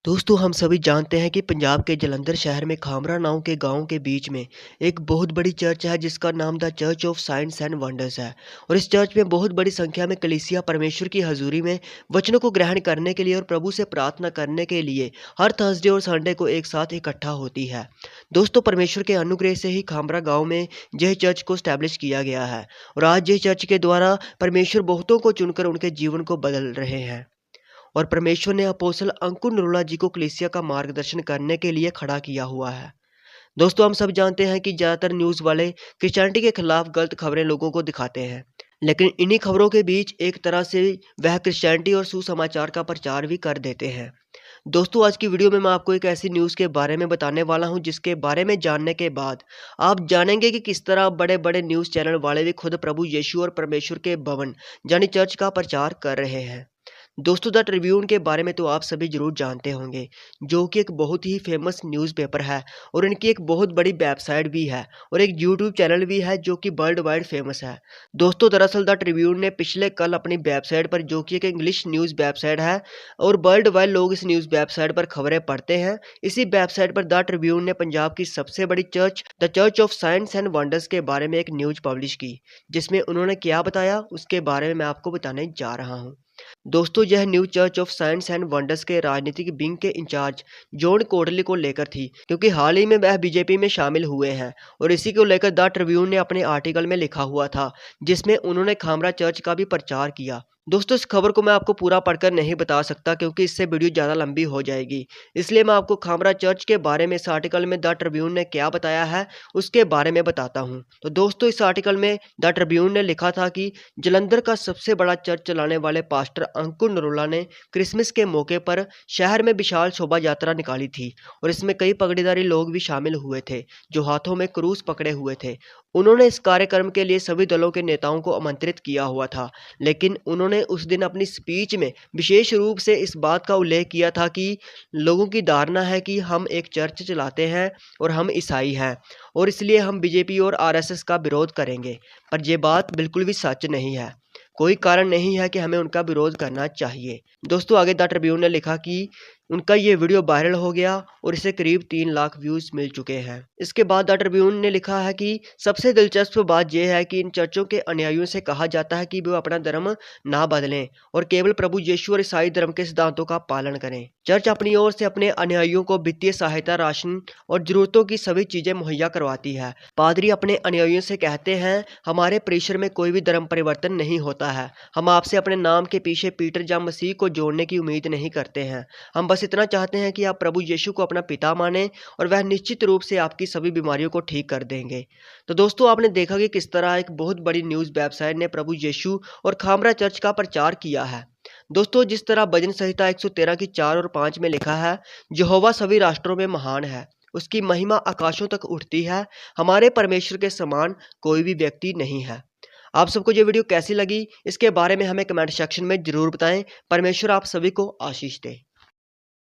दोस्तों हम सभी जानते हैं कि पंजाब के जालंधर शहर में खामरा नाम के गांव के बीच में एक बहुत बड़ी चर्च है जिसका नाम the church of science and wonders है। और इस चर्च में बहुत बड़ी संख्या में कलीसिया परमेश्वर की हजूरी में वचनों को ग्रहण करने के लिए और प्रभु से प्रार्थना करने के लिए हर थर्सडे और संडे को एक साथ इकट्ठा होती है। दोस्तों परमेश्वर के अनुग्रह से ही खामरा गाँव में यह चर्च को स्टैब्लिश किया गया है और आज यह चर्च के द्वारा परमेश्वर बहुतों को चुनकर उनके जीवन को बदल रहे हैं। और परमेश्वर ने अपोस्तल अंकुर नरूला जी को कलीसिया का मार्गदर्शन करने के लिए खड़ा किया हुआ है। दोस्तों हम सब जानते हैं कि ज़्यादातर न्यूज़ वाले क्रिश्चियनिटी के खिलाफ गलत खबरें लोगों को दिखाते हैं, लेकिन इन्हीं खबरों के बीच एक तरह से वह क्रिश्चियनिटी और सुसमाचार का प्रचार भी कर देते हैं। दोस्तों आज की वीडियो में मैं आपको एक ऐसी न्यूज़ के बारे में बताने वाला हूं जिसके बारे में जानने के बाद आप जानेंगे कि किस तरह बड़े बड़े न्यूज़ चैनल वाले भी खुद प्रभु यीशु और परमेश्वर के भवन यानी चर्च का प्रचार कर रहे हैं। दोस्तों द ट्रिब्यून के बारे में तो आप सभी जरूर जानते होंगे, जो कि एक बहुत ही फेमस न्यूज़पेपर है और इनकी एक बहुत बड़ी वेबसाइट भी है और एक यूट्यूब चैनल भी है जो कि वर्ल्ड वाइड फेमस है। दोस्तों दरअसल द ट्रिब्यून ने पिछले कल अपनी वेबसाइट पर, जो कि एक इंग्लिश न्यूज़ वेबसाइट है और वर्ल्ड वाइड लोग इस न्यूज़ वेबसाइट पर खबरें पढ़ते हैं, इसी वेबसाइट पर द ट्रिब्यून ने पंजाब की सबसे बड़ी church the church of science and wonders के बारे में एक न्यूज़ पब्लिश की, जिसमें उन्होंने क्या बताया उसके बारे में मैं आपको बताने जा रहा हूँ। दोस्तों यह new church of science and wonders के राजनीतिक विंग के इंचार्ज जॉन कोटली को लेकर थी, क्योंकि हाल ही में वह बीजेपी में शामिल हुए हैं और इसी को लेकर द ट्रिब्यून ने अपने आर्टिकल में लिखा हुआ था, जिसमें उन्होंने खामरा चर्च का भी प्रचार किया। दोस्तों इस खबर को मैं आपको पूरा पढ़कर नहीं बता सकता क्योंकि इससे वीडियो ज़्यादा लंबी हो जाएगी, इसलिए मैं आपको खामरा चर्च के बारे में इस आर्टिकल में द ट्रिब्यून ने क्या बताया है उसके बारे में बताता हूँ। तो दोस्तों इस आर्टिकल में द ट्रिब्यून ने लिखा था कि जालंधर का सबसे बड़ा चर्च चलाने वाले पास्टर अंकुर नरूला ने क्रिसमस के मौके पर शहर में विशाल शोभा यात्रा निकाली थी और इसमें कई पगड़ीदारी लोग भी शामिल हुए थे जो हाथों में क्रूस पकड़े हुए थे। उन्होंने इस कार्यक्रम के लिए सभी दलों के नेताओं को आमंत्रित किया हुआ था, लेकिन उन्होंने उस दिन अपनी स्पीच में विशेष रूप से इस बात का उल्लेख किया था कि लोगों की धारणा है कि हम एक चर्च चलाते हैं और हम ईसाई हैं और इसलिए हम बीजेपी और आरएसएस का विरोध करेंगे, पर यह बात बिल्कुल भी सच नहीं है। कोई कारण नहीं है कि हमें उनका विरोध करना चाहिए। दोस्तों आगे द ट्रिब्यून ने लिखा कि उनका ये वीडियो वायरल हो गया और इसे करीब 3 लाख व्यूज मिल चुके हैं। इसके बाद द ट्रिब्यून ने लिखा है कि सबसे दिलचस्प बात यह है कि इन चर्चों के अनुयायियों से कहा जाता है कि वे अपना धर्म ना बदलें और केवल प्रभु यीशु और ईसाई धर्म के सिद्धांतों का पालन करें। चर्च अपनी ओर से अपने अनुयायियों को वित्तीय सहायता, राशन और जरूरतों की सभी चीजें मुहैया करवाती है। पादरी अपने अनुयायियों से कहते हैं, हमारे परिसर में कोई भी धर्म परिवर्तन नहीं होता है। हम आपसे अपने नाम के पीछे पीटर या मसीह को जोड़ने की उम्मीद नहीं करते हैं। हम बस इतना चाहते हैं कि आप प्रभु यीशु को अपना पिता माने और वह निश्चित रूप से आपकी सभी बीमारियों को ठीक कर देंगे। तो दोस्तों आपने देखा कि किस तरह एक बहुत बड़ी न्यूज़ वेबसाइट ने प्रभु यीशु और खामरा चर्च का प्रचार किया है। दोस्तों जिस तरह भजन संहिता 113 की 4 और 5 में लिखा है, यहोवा सभी राष्ट्रों में महान है, उसकी महिमा आकाशों तक उठती है, हमारे परमेश्वर के समान कोई भी व्यक्ति नहीं है। आप सबको ये वीडियो कैसी लगी इसके बारे में हमें कमेंट सेक्शन में जरूर बताएं। परमेश्वर आप सभी को आशीष दे।